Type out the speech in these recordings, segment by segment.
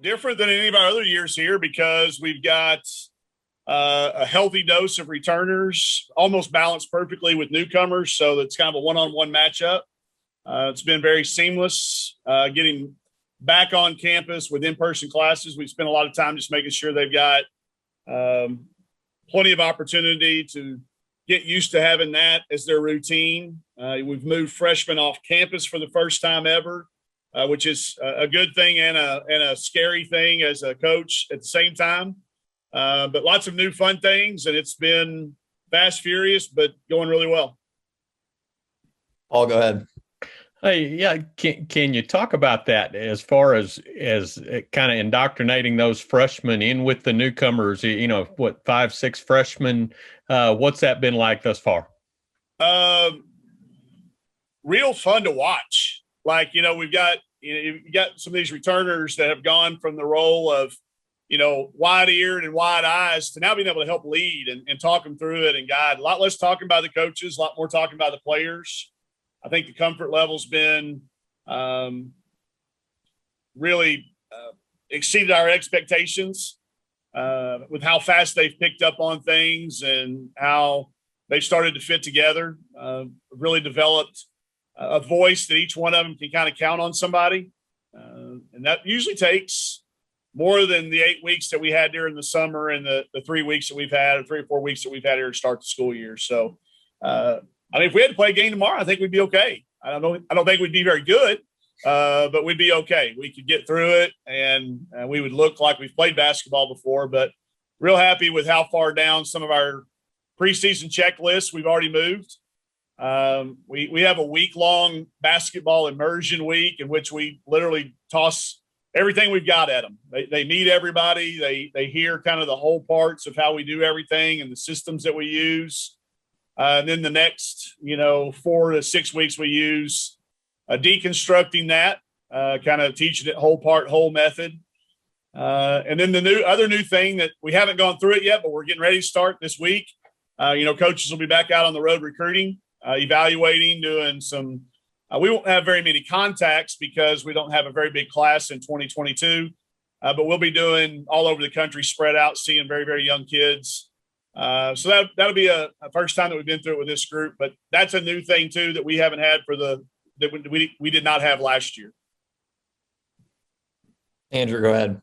Different than any of our other years here because we've got a healthy dose of returners, almost balanced perfectly with newcomers. So it's kind of a one-on-one matchup. It's been very seamless getting back on campus with in-person classes. We've spent a lot of time just making sure they've got plenty of opportunity to get used to having that as their routine. We've moved freshmen off campus for the first time ever, which is a good thing and a scary thing as a coach at the same time. But lots of new fun things, and it's been fast, furious, but going really well. Paul, go ahead. Hey, yeah, can you talk about that as far as kind of indoctrinating those freshmen in with the newcomers? You know, what 5, 6 freshmen? What's that been like thus far? Real fun to watch. Like, we've got some of these returners that have gone from the role of wide-eared and wide eyes to now being able to help lead and talk them through it and guide. A lot less talking about the coaches, a lot more talking about the players. I think the comfort level's been really exceeded our expectations with how fast they've picked up on things and how they've started to fit together. Really developed a voice that each one of them can kind of count on somebody. And that usually takes more than the 8 weeks that we had during the summer and the 3 weeks that we've had, or 3 or 4 weeks that we've had here to start the school year. So, if we had to play a game tomorrow, I think we'd be okay. I don't think we'd be very good, but we'd be okay. We could get through it, and we would look like we've played basketball before. But real happy with how far down some of our preseason checklists we've already moved. We have a week-long basketball immersion week in which we literally toss everything we've got at them. They meet everybody. They hear kind of the whole parts of how we do everything and the systems that we use. And then the next, 4 to 6 weeks we use deconstructing that, kind of teaching it whole part, whole method. And then the other new thing that we haven't gone through it yet, but we're getting ready to start this week. Coaches will be back out on the road recruiting, evaluating, doing some. We won't have very many contacts because we don't have a very big class in 2022, but we'll be doing all over the country, spread out, seeing very, very young kids. So that'll be a first time that we've been through it with this group, but that's a new thing too that we haven't had that we did not have last year. Andrew, go ahead.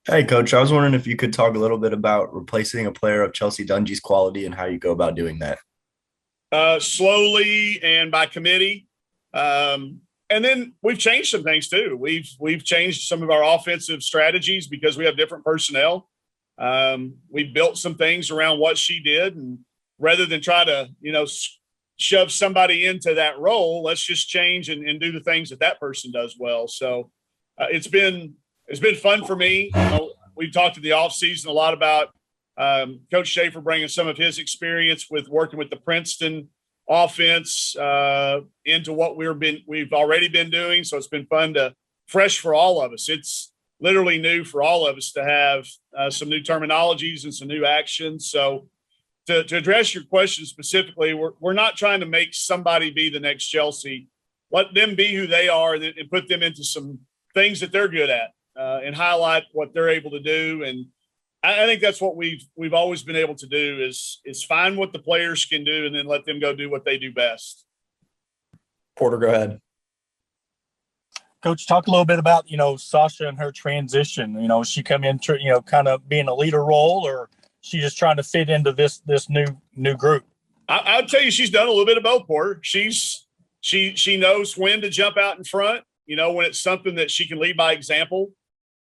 Hey, Coach, I was wondering if you could talk a little bit about replacing a player of Chelsea Dungey's quality and how you go about doing that. Slowly and by committee. And then we've changed some things too. We've changed some of our offensive strategies because we have different personnel. We built some things around what she did, and rather than try to, shove somebody into that role, let's just change and do the things that person does well. So it's been fun for me. We've talked in the off season a lot about Coach Schaefer bringing some of his experience with working with the Princeton offense into what we've already been doing. So it's been fun fresh for all of us. It's literally new for all of us to have some new terminologies and some new actions. So to address your question specifically, we're not trying to make somebody be the next Chelsea. Let them be who they are and put them into some things that they're good at and highlight what they're able to do. And I think that's what we've always been able to do is find what the players can do and then let them go do what they do best. Porter, go ahead. Coach, talk a little bit about, Sasha and her transition. She come in, kind of being a leader role, or she just trying to fit into this new group? I'll tell you, she's done a little bit of both, Porter. She knows when to jump out in front. When it's something that she can lead by example,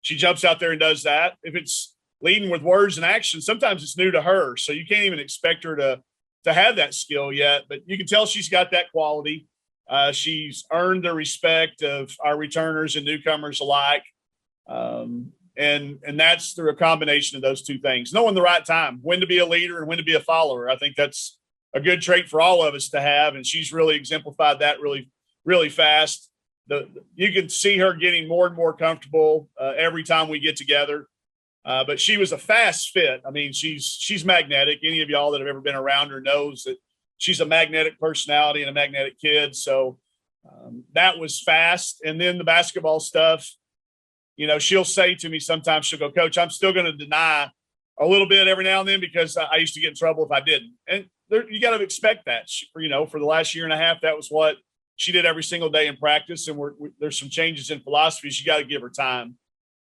she jumps out there and does that. If it's leading with words and action, sometimes it's new to her. So you can't even expect her to have that skill yet, but you can tell she's got that quality. She's earned the respect of our returners and newcomers alike. And that's through a combination of those two things. Knowing the right time, when to be a leader and when to be a follower. I think that's a good trait for all of us to have. And she's really exemplified that really, really fast. You can see her getting more and more comfortable every time we get together. But she was a fast fit. I mean, she's magnetic. Any of y'all that have ever been around her knows that she's a magnetic personality and a magnetic kid. So That was fast. And then the basketball stuff, she'll say to me sometimes, she'll go, Coach, I'm still going to deny a little bit every now and then because I used to get in trouble if I didn't. And you got to expect that. For the last year and a half, that was what she did every single day in practice. And there's some changes in philosophies. You got to give her time.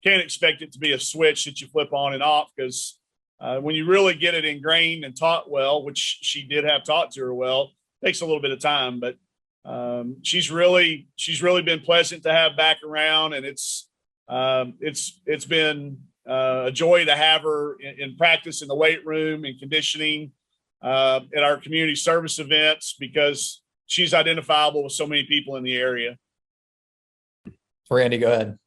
Can't expect it to be a switch that you flip on and off because when you really get it ingrained and taught well, which she did have taught to her well, takes a little bit of time. But she's really been pleasant to have back around, and it's been a joy to have her in practice in the weight room and conditioning at our community service events because she's identifiable with so many people in the area. Randy, go ahead.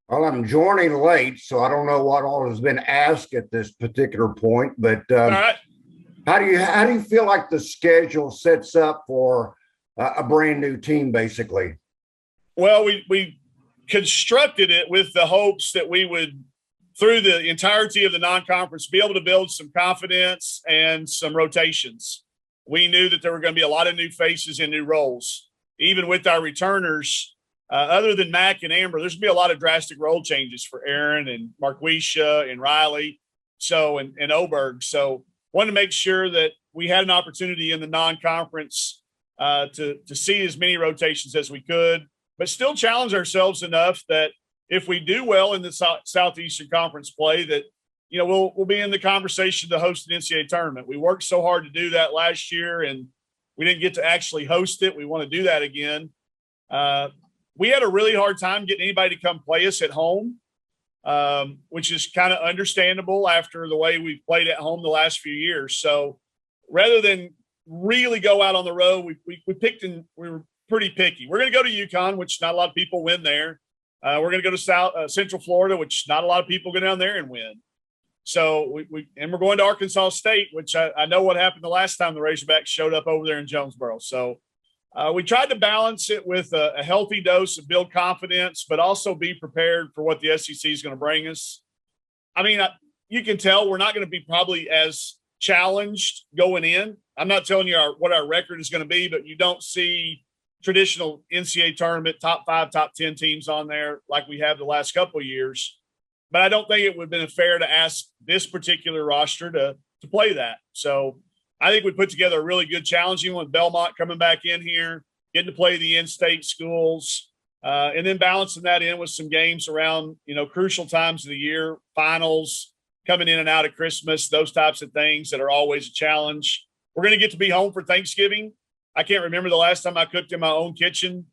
Well, I'm joining late, so I don't know what all has been asked at this particular point. But All right. how do you feel like the schedule sets up for a brand new team, basically? Well, we constructed it with the hopes that we would, through the entirety of the non-conference, be able to build some confidence and some rotations. We knew that there were going to be a lot of new faces and new roles. Even with our returners, other than Mac and Amber, there's going to be a lot of drastic role changes for Aaron and Marquisha and Riley, and Oberg. So wanted to make sure that we had an opportunity in the non-conference to see as many rotations as we could, but still challenge ourselves enough that if we do well in the Southeastern Conference play, that we'll be in the conversation to host an NCAA tournament. We worked so hard to do that last year, and we didn't get to actually host it. We want to do that again. We had a really hard time getting anybody to come play us at home, which is kind of understandable after the way we've played at home the last few years. So rather than really go out on the road, we picked and we were pretty picky. We're going to go to UConn, which not a lot of people win there. We're going to go to Central Florida, which not a lot of people go down there and win. So we're going to Arkansas State, which I know what happened the last time the Razorbacks showed up over there in Jonesboro. So we tried to balance it with a healthy dose of build confidence, but also be prepared for what the SEC is going to bring us. I mean, you can tell we're not going to be probably as challenged going in. I'm not telling you what our record is going to be, but you don't see traditional NCAA tournament top 5, top 10 teams on there like we have the last couple of years. But I don't think it would have been fair to ask this particular roster to play that. So I think we put together a really good challenging one with Belmont coming back in here, getting to play the in-state schools, and then balancing that in with some games around, crucial times of the year, finals, coming in and out of Christmas, those types of things that are always a challenge. We're going to get to be home for Thanksgiving. I can't remember the last time I cooked in my own kitchen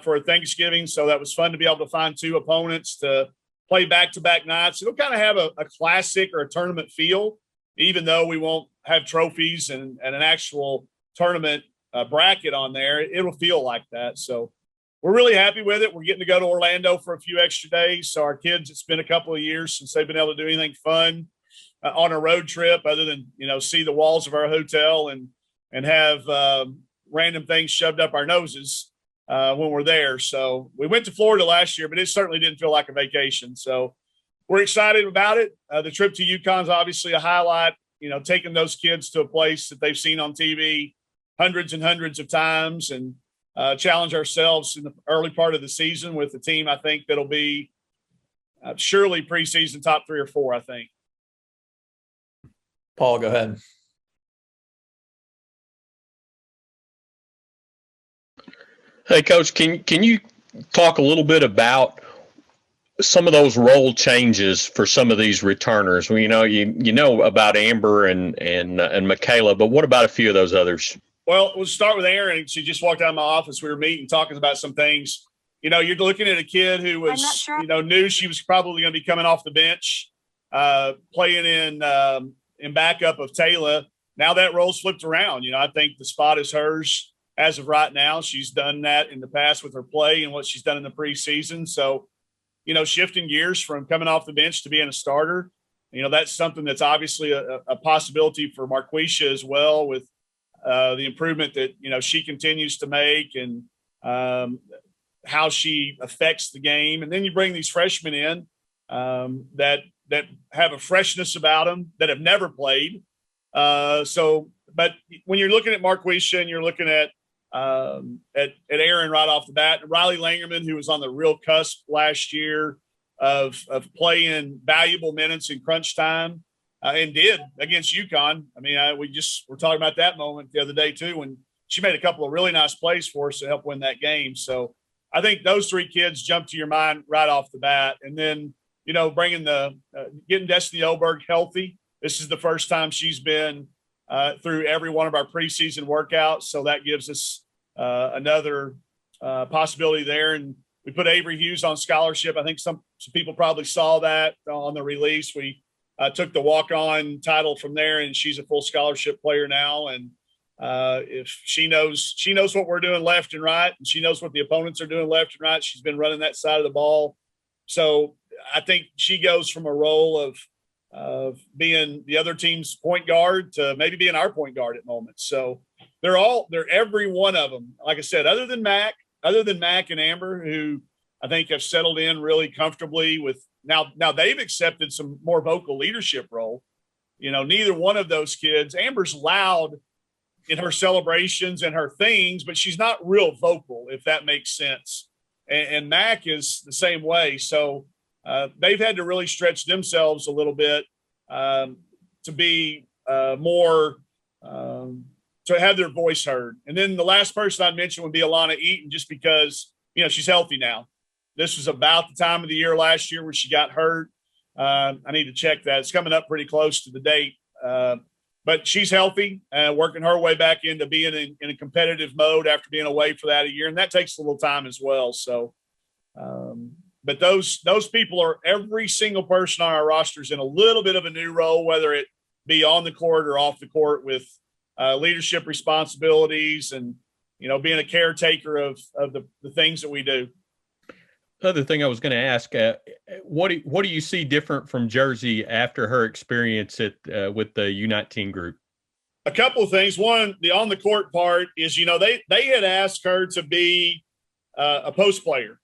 for a Thanksgiving, so that was fun to be able to find 2 opponents to play back-to-back nights. It'll kind of have a classic or a tournament feel, even though we won't have trophies and an actual tournament bracket on there. It'll feel like that. So we're really happy with it. We're getting to go to Orlando for a few extra days. So our kids, it's been a couple of years since they've been able to do anything fun on a road trip other than, see the walls of our hotel and have random things shoved up our noses when we're there. So we went to Florida last year, but it certainly didn't feel like a vacation. So we're excited about it. The trip to UConn is obviously a highlight, taking those kids to a place that they've seen on TV hundreds and hundreds of times and challenge ourselves in the early part of the season with a team I think that'll be surely preseason top 3 or 4, I think. Paul, go ahead. Hey, Coach, can you talk a little bit about some of those role changes for some of these returners? Well, you know about Amber and Michaela, but what about a few of those others? Well, we'll start with Erin. She just walked out of my office. We were meeting, talking about some things. You're looking at a kid who was, knew she was probably going to be coming off the bench, playing in backup of Taylor. Now that role's flipped around. I think the spot is hers as of right now. She's done that in the past with her play and what she's done in the preseason. So, shifting gears from coming off the bench to being a starter, that's something that's obviously a possibility for Marquisha as well with the improvement that, she continues to make and how she affects the game. And then you bring these freshmen in that have a freshness about them that have never played. So but when you're looking at Marquisha and you're looking at Aaron right off the bat, Riley Langerman, who was on the real cusp last year of playing valuable minutes in crunch time, and did against UConn. I mean, we're talking about that moment the other day too, when she made a couple of really nice plays for us to help win that game. So I think those three kids jump to your mind right off the bat. And then, bringing getting Destiny Oberg healthy. This is the first time she's been through every one of our preseason workouts. So that gives us another possibility there. And we put Avery Hughes on scholarship. I think some people probably saw that on the release. We took the walk-on title from there, and she's a full scholarship player now. And if she knows what we're doing left and right, and she knows what the opponents are doing left and right. She's been running that side of the ball. So I think she goes from a role of being the other team's point guard to maybe being our point guard at moments. So they're every one of them. Like I said, other than Mac and Amber, who I think have settled in really comfortably with now they've accepted some more vocal leadership role. Neither one of those kids, Amber's loud in her celebrations and her things, but she's not real vocal, if that makes sense. And Mac is the same way. So they've had to really stretch themselves a little bit to be more to have their voice heard. And then the last person I'd mention would be Alana Eaton, just because, she's healthy now. This was about the time of the year last year where she got hurt. I need to check that. It's coming up pretty close to the date. But she's healthy, working her way back into being in a competitive mode after being away for that a year. And that takes a little time as well. So, but those people are every single person on our rosters in a little bit of a new role, whether it be on the court or off the court, with leadership responsibilities and, being a caretaker of the things that we do. Other thing I was going to ask, what do you see different from Jersey after her experience with the U19 group? A couple of things. One, the on the court part is, they had asked her to be a post player.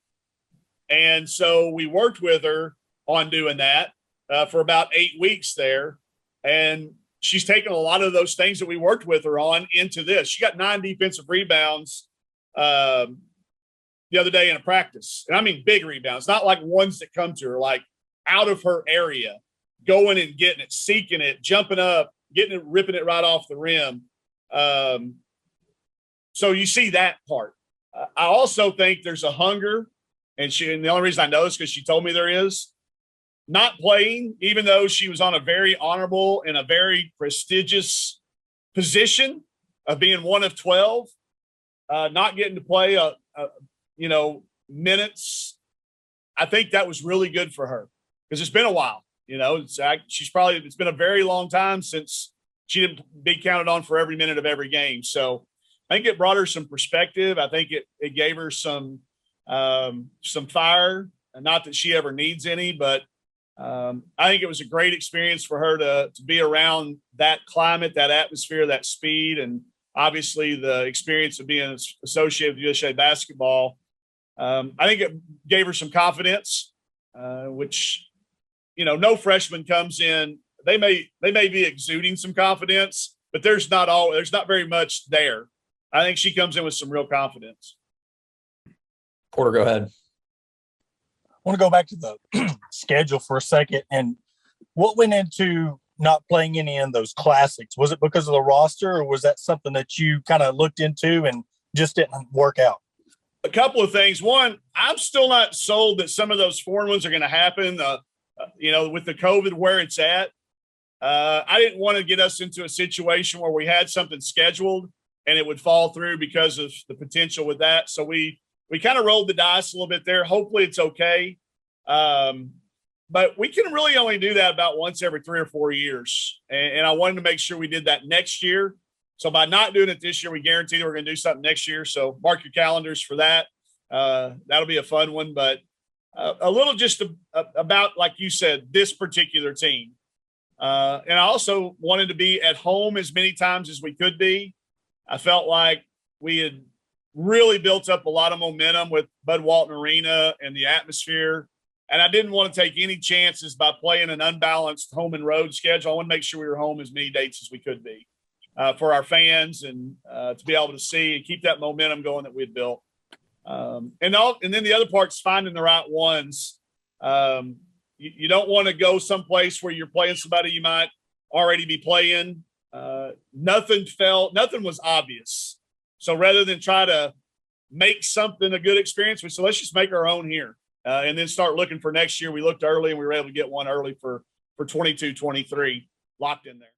And so we worked with her on doing that for about 8 weeks there. And she's taken a lot of those things that we worked with her on into this. She got 9 defensive rebounds the other day in a practice. And I mean big rebounds, not like ones that come to her, like out of her area, going and getting it, seeking it, jumping up, getting it, ripping it right off the rim. So you see that part. I also think there's a hunger, and the only reason I know is because she told me there is, not playing, even though she was on a very honorable and a very prestigious position of being one of 12, not getting to play minutes. I think that was really good for her, because it's been a while. It's been a very long time since she didn't be counted on for every minute of every game. So I think it brought her some perspective. I think it gave her some fire, and not that she ever needs any, but I think it was a great experience for her to be around that climate, that atmosphere, that speed, and obviously the experience of being associated with USA basketball. I think it gave her some confidence, which, no freshman comes in. They may be exuding some confidence, but there's not very much there. I think she comes in with some real confidence. Porter, go ahead. I want to go back to the schedule for a second. And what went into not playing any of those classics? Was it because of the roster, or was that something that you kind of looked into and just didn't work out? A couple of things. One, I'm still not sold that some of those foreign ones are going to happen, with the COVID where it's at. I didn't want to get us into a situation where we had something scheduled and it would fall through because of the potential with that. So we kind of rolled the dice a little bit there. Hopefully it's okay. But we can really only do that about once every 3 or 4 years. And I wanted to make sure we did that next year. So by not doing it this year, we guarantee that we're going to do something next year. So mark your calendars for that. That'll be a fun one. But a little just about, like you said, this particular team. And I also wanted to be at home as many times as we could be. I felt like we had really built up a lot of momentum with Bud Walton Arena and the atmosphere. And I didn't want to take any chances by playing an unbalanced home and road schedule. I want to make sure we were home as many dates as we could be. for our fans and to be able to see and keep that momentum going that we had built. And then the other part's finding the right ones. You don't want to go someplace where you're playing somebody you might already be playing. Nothing was obvious. So rather than try to make something a good experience, we said, let's just make our own here and then start looking for next year. We looked early and we were able to get one early for 22-23 locked in there.